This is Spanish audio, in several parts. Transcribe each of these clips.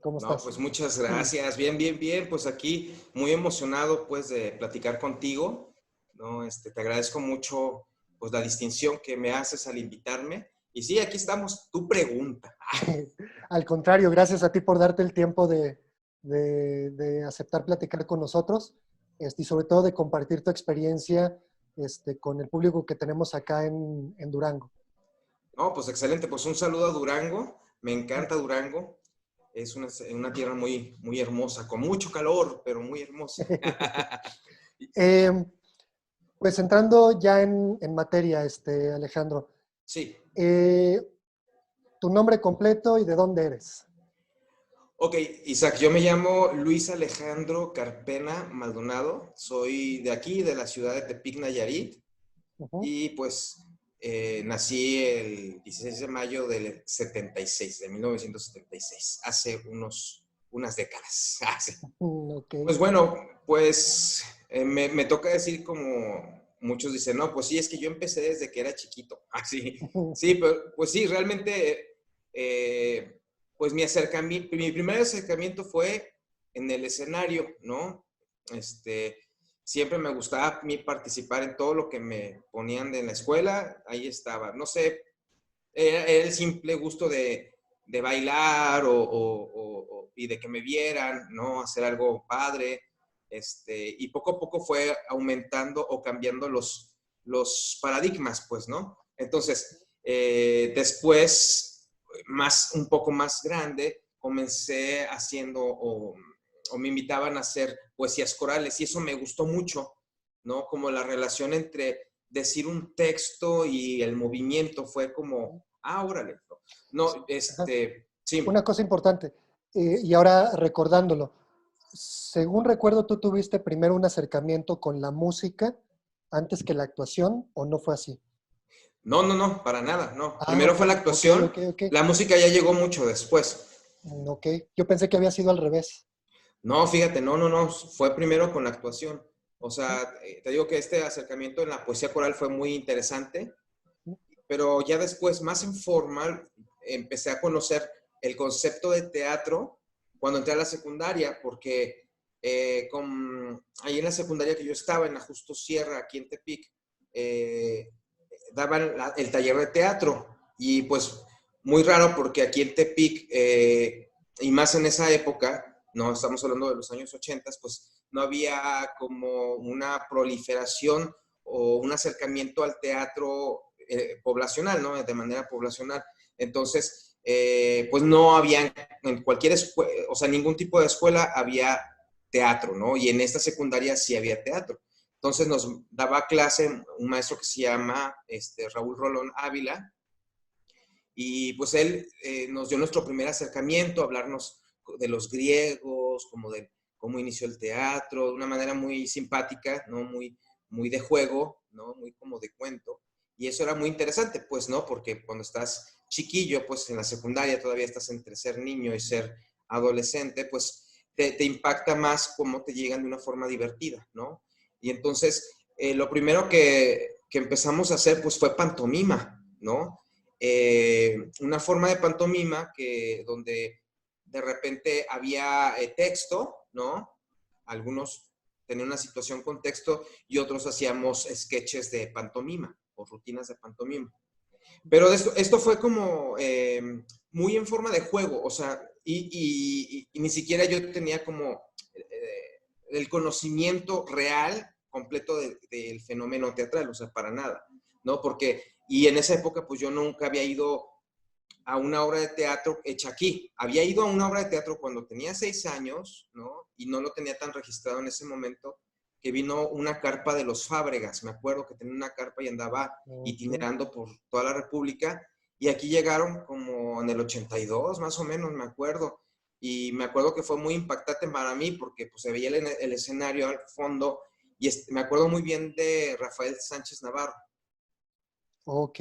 ¿Cómo No, estás? pues muchas gracias. Bien, bien, bien. Pues aquí muy emocionado pues de platicar contigo, ¿no? Te agradezco mucho pues la distinción que me haces al invitarme. Y sí, aquí estamos. Tu pregunta. Al contrario, gracias a ti por darte el tiempo de aceptar platicar con nosotros, y sobre todo de compartir tu experiencia con el público que tenemos acá en Durango. No, pues excelente. Pues un saludo a Durango. Me encanta Durango. Es una tierra muy, muy hermosa, con mucho calor, pero muy hermosa. Eh, pues entrando ya en materia, Alejandro, Sí. eh, tu nombre completo y de dónde eres. Ok, Isaac, yo me llamo Luis Alejandro Carpena Maldonado. Soy de aquí, de la ciudad de Tepic, Nayarit. Ujú. Y pues nací el 16 de mayo del 76, de 1976, hace unas décadas. Ok. Pues bueno, pues me toca decir como muchos dicen, no, pues sí, es que yo empecé desde que era chiquito. Así, sí, pero, pues sí, realmente, pues mi primer acercamiento fue en el escenario, ¿no? Siempre me gustaba a mí participar en todo lo que me ponían en la escuela, ahí estaba. No sé, era el simple gusto de bailar y de que me vieran, ¿no? Hacer algo padre. Y poco a poco fue aumentando o cambiando los paradigmas, pues, ¿no? Entonces, después, un poco más grande, comencé haciendo o me invitaban a hacer poesías corales y eso me gustó mucho, ¿no? Como la relación entre decir un texto y el movimiento fue como, órale. No, Ajá. sí. Una cosa importante, y ahora recordándolo, según recuerdo, tú tuviste primero un acercamiento con la música antes que la actuación, ¿o no fue así? No, no, no, para nada, no. Ah, Primero ok, fue la ok, actuación, ok, ok. la música ya llegó mucho después. Ok, yo pensé que había sido al revés. No, fíjate, no, no, no, fue primero con la actuación. O sea, te digo que este acercamiento en la poesía coral fue muy interesante, pero ya después, más informal, empecé a conocer el concepto de teatro cuando entré a la secundaria, porque ahí en la secundaria que yo estaba, en la Justo Sierra, aquí en Tepic, daban el taller de teatro y pues muy raro porque aquí en Tepic, y más en esa época, no estamos hablando de los años 80, pues no había como una proliferación o un acercamiento al teatro poblacional, ¿no? De manera poblacional. Entonces, pues no había en cualquier escuela, o sea, ningún tipo de escuela había teatro, ¿no? Y en esta secundaria sí había teatro. Entonces nos daba clase un maestro que se llama Raúl Rolón Ávila, y pues él nos dio nuestro primer acercamiento, a hablarnos de los griegos, como de cómo inició el teatro, de una manera muy simpática, ¿no? Muy, muy de juego, ¿no? Muy como de cuento. Y eso era muy interesante, pues, ¿no? Porque cuando estás chiquillo, pues en la secundaria todavía estás entre ser niño y ser adolescente, pues te impacta más cómo te llegan de una forma divertida, ¿no? Y entonces, lo primero que empezamos a hacer, pues fue pantomima, ¿no? Una forma de pantomima donde de repente había texto, ¿no? Algunos tenían una situación con texto y otros hacíamos sketches de pantomima o rutinas de pantomima. Pero esto fue como muy en forma de juego, o sea, y ni siquiera yo tenía como el conocimiento real completo del fenómeno teatral, o sea, para nada, ¿no? Y en esa época, pues yo nunca había ido a una obra de teatro hecha aquí. Había ido a una obra de teatro cuando tenía 6 años, ¿no? Y no lo tenía tan registrado en ese momento, que vino una carpa de los Fábregas. Me acuerdo que tenía una carpa y andaba Ok. itinerando por toda la República. Y aquí llegaron como en el 82, más o menos, me acuerdo. Y me acuerdo que fue muy impactante para mí porque pues, se veía el escenario al fondo. Y me acuerdo muy bien de Rafael Sánchez Navarro. Ok.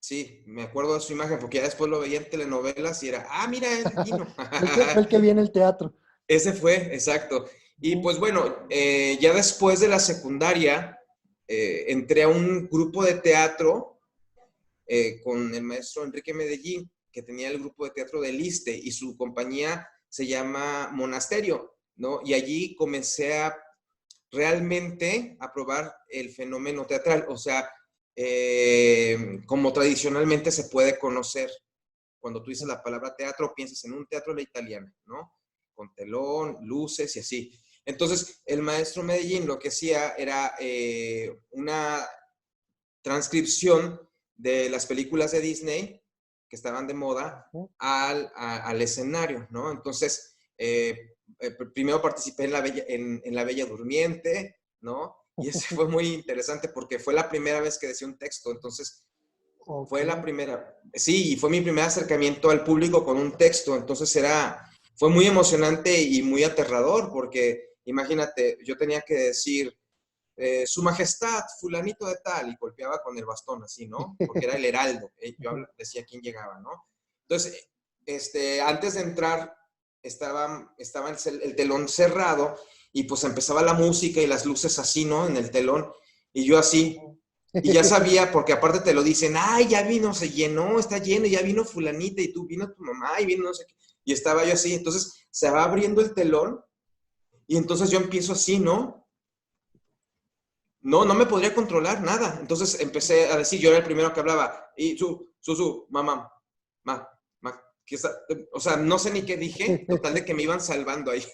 Sí, me acuerdo de su imagen porque ya después lo veía en telenovelas y era, mira, él vino. Fue el que vi en el teatro. Ese fue, exacto. Y pues bueno, ya después de la secundaria, entré a un grupo de teatro con el maestro Enrique Medellín, que tenía el grupo de teatro del ISSSTE y su compañía se llama Monasterio, ¿no? Y allí comencé a realmente a probar el fenómeno teatral, o sea, como tradicionalmente se puede conocer. Cuando tú dices la palabra teatro, piensas en un teatro a la italiana, ¿no? Con telón, luces y así. Entonces, el maestro Medellín lo que hacía era una transcripción de las películas de Disney que estaban de moda al escenario, ¿no? Entonces, primero participé en la Bella Durmiente, ¿no? Y ese fue muy interesante porque fue la primera vez que decía un texto, entonces fue la primera, sí, y fue mi primer acercamiento al público con un texto, entonces fue muy emocionante y muy aterrador porque imagínate, yo tenía que decir su majestad, fulanito de tal, y golpeaba con el bastón así, ¿no? Porque era el heraldo, yo decía quién llegaba, ¿no? Entonces, antes de entrar, estaba el telón cerrado y pues empezaba la música y las luces así, ¿no? En el telón, y yo así, y ya sabía, porque aparte te lo dicen, ay, ya vino, se llenó, está lleno, ya vino fulanita, y tú vino tu mamá, y vino no sé qué, y estaba yo así, entonces se va abriendo el telón, y entonces yo empiezo así, ¿no? No me podría controlar nada. Entonces empecé a decir, yo era el primero que hablaba, y mamá, que está, o sea, no sé ni qué dije, total de que me iban salvando ahí.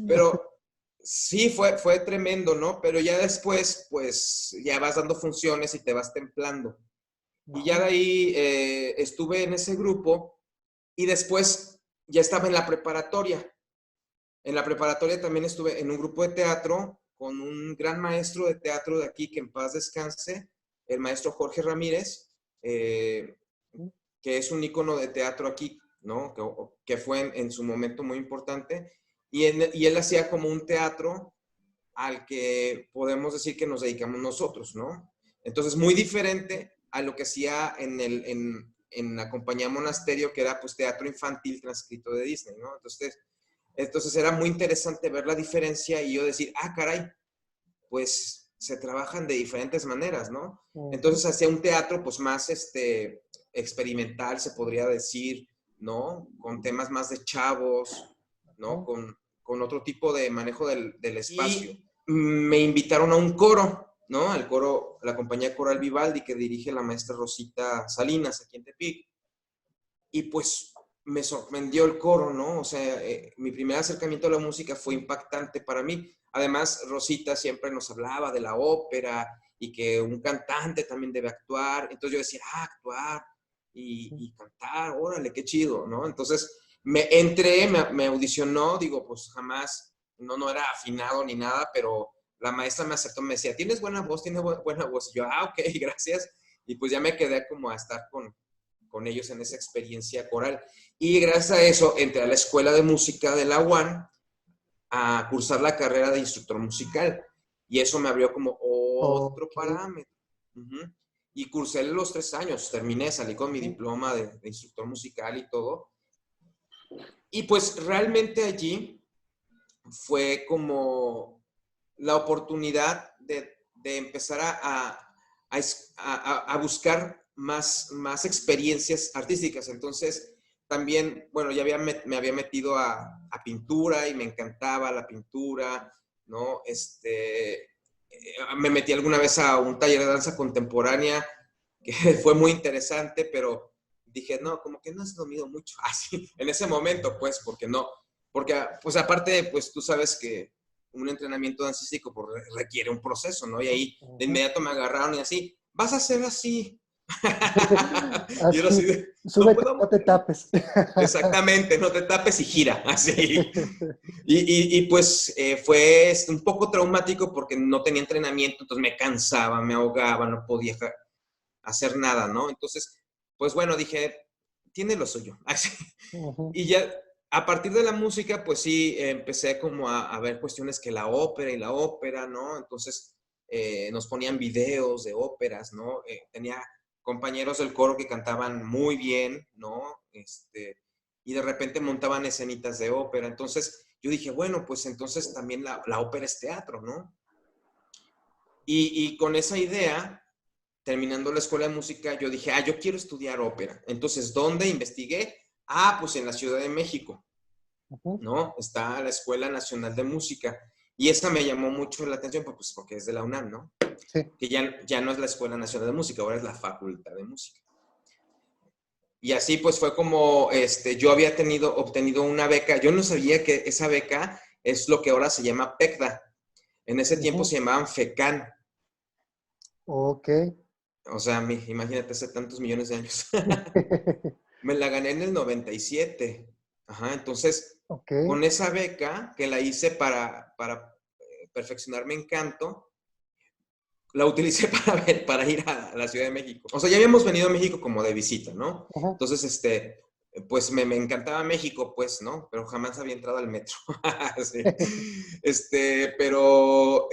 Pero sí, fue tremendo, ¿no? Pero ya después, pues, ya vas dando funciones y te vas templando. Y ya de ahí estuve en ese grupo y después ya estaba en la preparatoria. En la preparatoria también estuve en un grupo de teatro con un gran maestro de teatro de aquí, que en paz descanse, el maestro Jorge Ramírez, que es un ícono de teatro aquí, ¿no? Que fue en su momento muy importante. Y él hacía como un teatro al que podemos decir que nos dedicamos nosotros, ¿no? Entonces, muy diferente a lo que hacía en la compañía Monasterio, que era pues teatro infantil transcrito de Disney, ¿no? Entonces era muy interesante ver la diferencia y yo decir, ah, caray, pues se trabajan de diferentes maneras, ¿no? Entonces hacía un teatro pues más experimental, se podría decir, ¿no? Con temas más de chavos, ¿no? Con otro tipo de manejo del espacio. Y me invitaron a un coro, ¿no? Al coro, la compañía coral Vivaldi, que dirige la maestra Rosita Salinas aquí en Tepic. Y pues me sorprendió el coro, ¿no? O sea, mi primer acercamiento a la música fue impactante para mí. Además, Rosita siempre nos hablaba de la ópera y que un cantante también debe actuar. Entonces yo decía, actuar y cantar, órale, qué chido, ¿no? Entonces me audicionó, digo, pues jamás, no era afinado ni nada, pero la maestra me aceptó, me decía, tienes buena voz, buena voz. Y yo, ok, gracias. Y pues ya me quedé como a estar con ellos en esa experiencia coral. Y gracias a eso entré a la Escuela de Música de la UAN a cursar la carrera de instructor musical. Y eso me abrió como otro parámetro. Y cursé los 3 años, terminé, salí con mi diploma de instructor musical y todo. Y pues realmente allí fue como la oportunidad de empezar a buscar más experiencias artísticas. Entonces, también, bueno, ya me había metido a pintura y me encantaba la pintura, ¿no? Me metí alguna vez a un taller de danza contemporánea que fue muy interesante, pero dije, no, como que no has dormido mucho. Así, en ese momento, pues, porque, pues, aparte, pues, tú sabes que un entrenamiento dancístico pues, requiere un proceso, ¿no? Y ahí de inmediato me agarraron y así, vas a hacer así. Y yo así de, no súbete, puedo. no te tapes. Exactamente, no te tapes y gira, así. Y pues fue un poco traumático porque no tenía entrenamiento, entonces me cansaba, me ahogaba, no podía hacer nada, ¿no? Entonces, pues bueno, dije, tiene lo suyo. Así. Y ya a partir de la música, pues sí, empecé como a ver cuestiones que la ópera, ¿no? Entonces nos ponían videos de óperas, ¿no? Tenía compañeros del coro que cantaban muy bien, ¿no? Y de repente montaban escenitas de ópera. Entonces yo dije, bueno, pues entonces también la ópera es teatro, ¿no? Y con esa idea, terminando la escuela de música, yo dije, yo quiero estudiar ópera. Entonces, ¿dónde investigué? Pues en la Ciudad de México. Ujú. ¿no? Está la Escuela Nacional de Música. Y esa me llamó mucho la atención, pues porque es de la UNAM, ¿no? Sí. Que ya no es la Escuela Nacional de Música, ahora es la Facultad de Música. Y así pues fue como yo había obtenido una beca. Yo no sabía que esa beca es lo que ahora se llama PECDA. En ese tiempo Ujú. se llamaban FECAN. Ok. O sea, imagínate, hace tantos millones de años. Me la gané en el 97. Ajá, entonces, Ok. con esa beca que la hice para perfeccionarme en canto, la utilicé para ir a la Ciudad de México. O sea, ya habíamos venido a México como de visita, ¿no? Ujú. Entonces, pues me encantaba México, pues, ¿no? Pero jamás había entrado al metro. Sí. Pero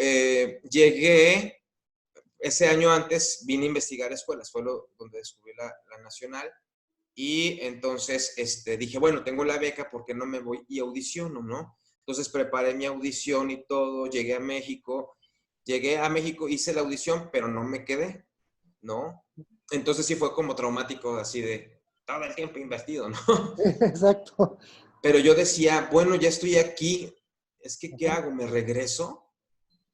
llegué, ese año antes vine a investigar escuelas, fue donde descubrí la Nacional. Y entonces dije, bueno, tengo la beca, ¿por qué no me voy y audiciono, no? Entonces preparé mi audición y todo, llegué a México, hice la audición, pero no me quedé, ¿no? Entonces sí fue como traumático, así de todo el tiempo invertido, ¿no? Exacto. Pero yo decía, bueno, ya estoy aquí, es que, ¿qué Ujú. hago? ¿Me regreso?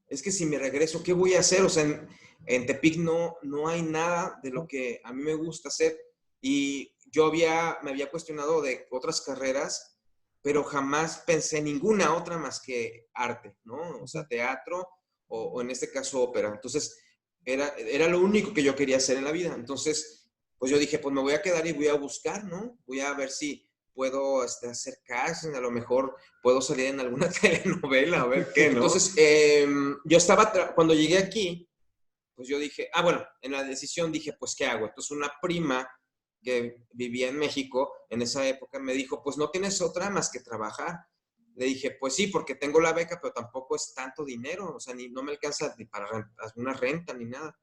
Es que si me regreso, ¿qué voy a hacer? O sea, en Tepic no hay nada de lo que a mí me gusta hacer. Y yo me había cuestionado de otras carreras, pero jamás pensé en ninguna otra más que arte, ¿no? O sea, Ujú. teatro o en este caso ópera. Entonces, era lo único que yo quería hacer en la vida. Entonces, pues yo dije, pues me voy a quedar y voy a buscar, ¿no? Voy a ver si puedo hacer casting, a lo mejor puedo salir en alguna telenovela, a ver qué, ¿no? Entonces, yo cuando llegué aquí, pues yo dije, bueno, en la decisión dije, pues, ¿qué hago? Entonces, una prima que vivía en México en esa época me dijo, pues, ¿no tienes otra más que trabajar? Le dije, pues sí, porque tengo la beca, pero tampoco es tanto dinero, o sea, no me alcanza ni para una renta ni nada.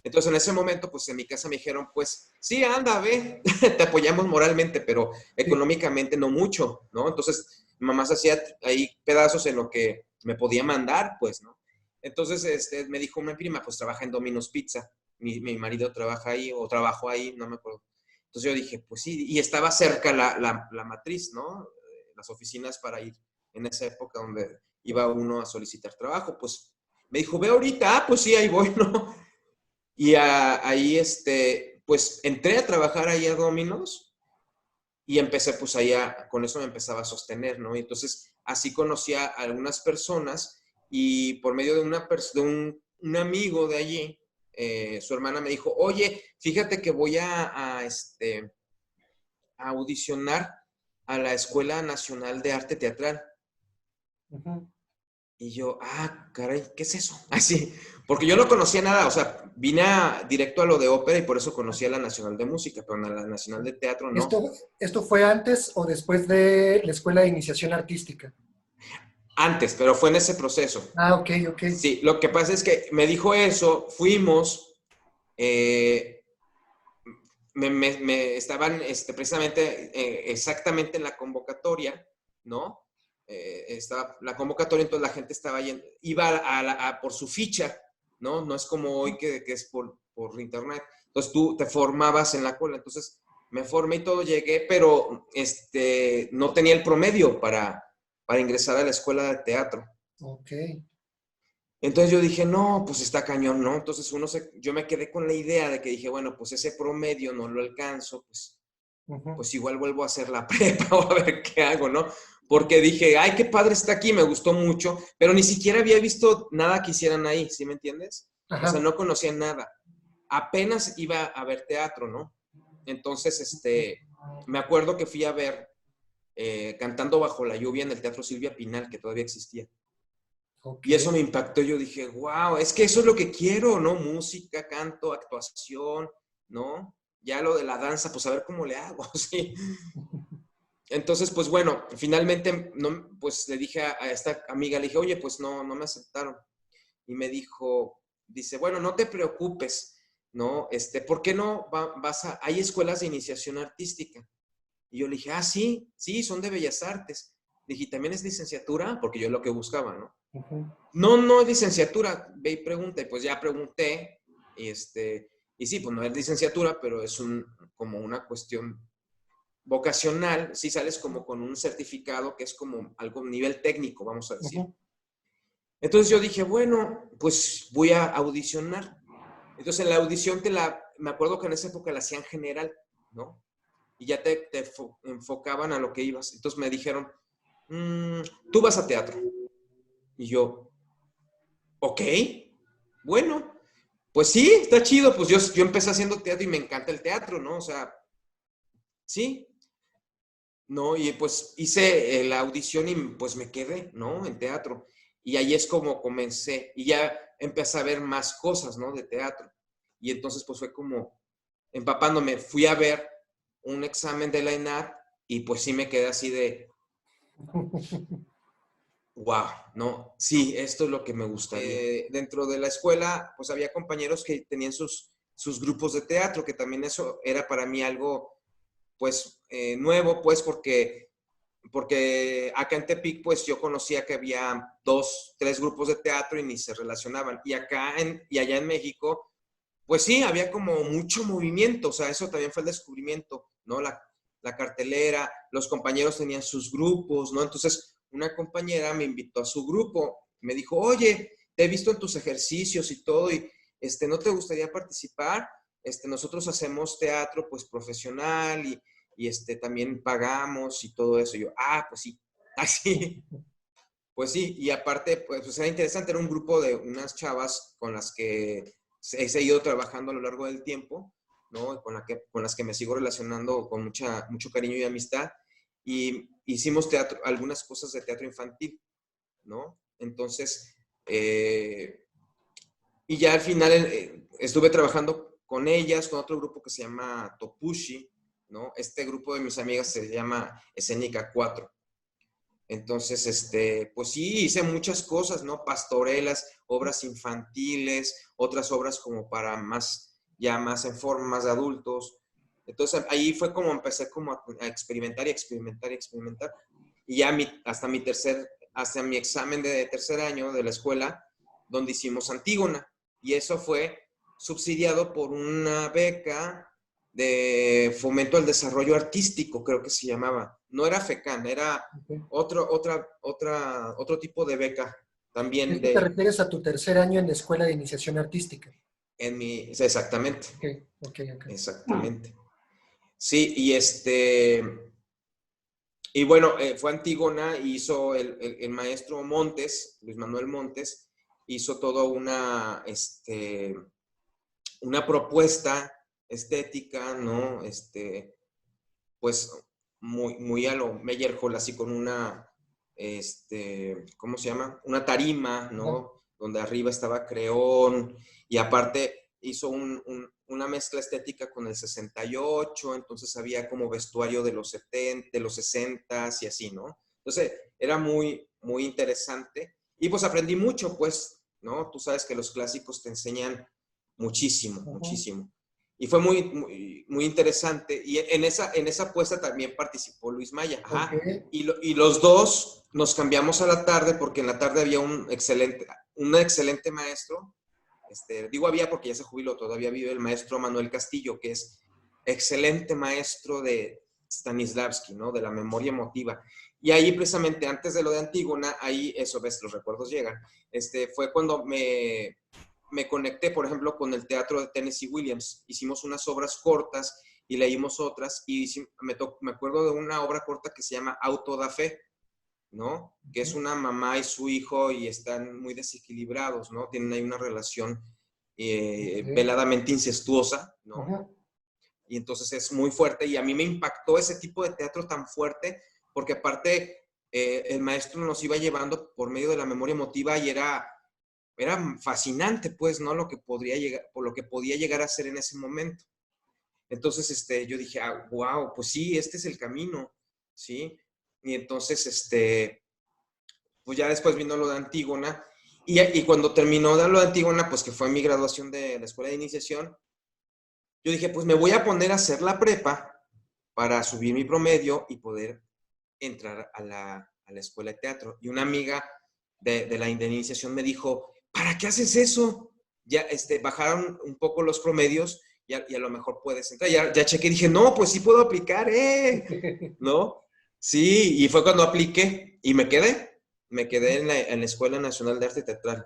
Entonces, en ese momento, pues en mi casa me dijeron, pues sí, anda, ve, te apoyamos moralmente, pero Sí. económicamente no mucho, ¿no? Entonces, mi mamá se hacía ahí pedazos en lo que me podía mandar, pues, ¿no? Entonces, me dijo una prima, pues trabaja en Domino's Pizza. Mi marido trabaja ahí, o trabajo ahí, no me acuerdo. Entonces yo dije, pues sí, y estaba cerca la matriz, ¿no? Las oficinas para ir en esa época donde iba uno a solicitar trabajo, pues me dijo, ve ahorita, pues sí, ahí voy, ¿no? Y ahí, pues entré a trabajar ahí a Domino's y empecé, pues ahí, con eso me empezaba a sostener, ¿no? Y entonces, así conocí a algunas personas y por medio de, un amigo de allí, su hermana me dijo, oye, fíjate que voy a audicionar a la Escuela Nacional de Arte Teatral. Ujú. Y yo, caray, ¿qué es eso? Así, porque yo no conocía nada, o sea, vine directo a lo de ópera y por eso conocía la Nacional de Música, pero la Nacional de Teatro no. ¿Esto fue antes o después de la escuela de iniciación artística? Antes, pero fue en ese proceso. Ah, ok, ok. Sí, lo que pasa es que me dijo eso, fuimos, eh, estaban precisamente exactamente en la convocatoria, ¿no? Estaba la convocatoria, entonces la gente iba por su ficha, ¿no? No es como hoy que es por internet. Entonces tú te formabas en la cola, entonces me formé y todo, llegué, pero no tenía el promedio para ingresar a la escuela de teatro. Ok. Entonces yo dije, no, pues está cañón, ¿no? Entonces yo me quedé con la idea de que dije, bueno, pues ese promedio no lo alcanzo, Ujú. pues igual vuelvo a hacer la prepa o a ver qué hago, ¿no? Porque dije, ay, qué padre está aquí, me gustó mucho, pero ni siquiera había visto nada que hicieran ahí, ¿sí me entiendes? O sea, Ajá. no conocía nada. Apenas iba a ver teatro, ¿no? Entonces, me acuerdo que fui a ver Cantando bajo la lluvia en el Teatro Silvia Pinal, que todavía existía. Ok. Y eso me impactó. Yo dije, wow, es que eso es lo que quiero, ¿no? Música, canto, actuación, ¿no? Ya lo de la danza, pues a ver cómo le hago, ¿sí? Entonces, pues bueno, finalmente, no, pues le dije a esta amiga, le dije, oye, pues no me aceptaron. Y me dice, bueno, no te preocupes, ¿no? ¿Por qué no hay escuelas de iniciación artística? Y yo le dije, sí, sí, son de Bellas Artes. Le dije, ¿también es licenciatura? Porque yo es lo que buscaba, ¿no? Ujú. No es licenciatura, ve y pregunta. Y pues ya pregunté, y y sí, pues no es licenciatura, pero es como una cuestión vocacional, sí sales como con un certificado que es como algo nivel técnico, vamos a decir. Entonces yo dije, bueno, pues voy a audicionar. Entonces en la audición me acuerdo que en esa época la hacían general, ¿no? Y ya te enfocaban a lo que ibas. Entonces me dijeron, tú vas a teatro. Y yo, ok, bueno, pues sí, está chido. Pues yo empecé haciendo teatro y me encanta el teatro, ¿no? O sea, sí, ¿no? Y pues hice la audición y pues me quedé, ¿no? En teatro. Y ahí es como comencé. Y ya empecé a ver más cosas, ¿no? De teatro. Y entonces pues fue como empapándome. Fui a ver un examen de la ENAD y pues sí me quedé así de, wow, ¿no? Sí, esto es lo que me gustaría. Dentro de la escuela pues había compañeros que tenían sus grupos de teatro, que también eso era para mí algo pues nuevo, pues porque acá en Tepic, pues yo conocía que había 2, 3 grupos de teatro y ni se relacionaban. Y y allá en México, pues sí, había como mucho movimiento, o sea, eso también fue el descubrimiento, ¿no? La cartelera, los compañeros tenían sus grupos, ¿no? Entonces, una compañera me invitó a su grupo, me dijo, oye, te he visto en tus ejercicios y todo, y ¿no te gustaría participar? Nosotros hacemos teatro, pues, profesional y también pagamos y todo eso. Y yo, pues sí, así. Pues sí, y aparte, pues era interesante, era un grupo de unas chavas con las que he seguido trabajando a lo largo del tiempo, ¿no? Con las que me sigo relacionando con mucho cariño y amistad. Y hicimos teatro, algunas cosas de teatro infantil, ¿no? Entonces, y ya al final estuve trabajando con ellas, con otro grupo que se llama Topushi, ¿no? Este grupo de mis amigas se llama Escénica 4. Entonces, pues sí, hice muchas cosas, ¿no? Pastorelas, obras infantiles, otras obras como para ya más en forma, más de adultos. Entonces, ahí fue como empecé como a experimentar y experimentar y experimentar. Y ya hasta mi examen de tercer año de la escuela, donde hicimos Antígona. Y eso fue subsidiado por una beca de fomento al desarrollo artístico, creo que se llamaba. No era FECAN, era otro tipo de beca también ¿Esto te refieres a tu tercer año en la Escuela de Iniciación Artística? exactamente, Ok. exactamente. Sí, y bueno, fue Antígona y hizo el maestro Montes, Luis Manuel Montes, hizo toda una propuesta estética, ¿no? Pues muy a lo Meyerhold, así con ¿cómo se llama? Una tarima, ¿no? Donde arriba estaba Creón y aparte hizo una mezcla estética con el 68, entonces había como vestuario de los 70, de los 60 y así, ¿no? Entonces era muy interesante y pues aprendí mucho, pues, ¿no? Tú sabes que los clásicos te enseñan muchísimo. Y fue muy interesante. Y en esa apuesta también participó Luis Maya. Ajá. Okay. Y los dos nos cambiamos a la tarde porque en la tarde había un excelente maestro. Digo había porque ya se jubiló, todavía vive el maestro Manuel Castillo, que es excelente maestro de Stanislavski, ¿no? De la memoria emotiva. Y ahí precisamente antes de lo de Antígona, ahí eso ves, los recuerdos llegan. Fue cuando me conecté, por ejemplo, con el teatro de Tennessee Williams. Hicimos unas obras cortas y leímos otras y me acuerdo de una obra corta que se llama Auto da Fe, ¿no? Que es una mamá y su hijo y están muy desequilibrados, ¿no? Tienen ahí una relación veladamente incestuosa, ¿no? Y entonces es muy fuerte y a mí me impactó ese tipo de teatro tan fuerte porque aparte el maestro nos iba llevando por medio de la memoria emotiva y era fascinante, pues, ¿no? Por lo que podía llegar a ser en ese momento. Entonces, yo dije, wow, pues sí, este es el camino, ¿sí? Y entonces, pues ya después vino lo de Antígona, y cuando terminó de lo de Antígona, pues que fue mi graduación de la escuela de iniciación, yo dije, pues me voy a poner a hacer la prepa para subir mi promedio y poder entrar a la escuela de teatro. Y una amiga de la iniciación me dijo, ¿para qué haces eso? Ya bajaron un poco los promedios y a lo mejor puedes entrar. Ya chequé y dije, no, pues sí puedo aplicar, ¿no? Sí, y fue cuando apliqué y me quedé en la Escuela Nacional de Arte Teatral.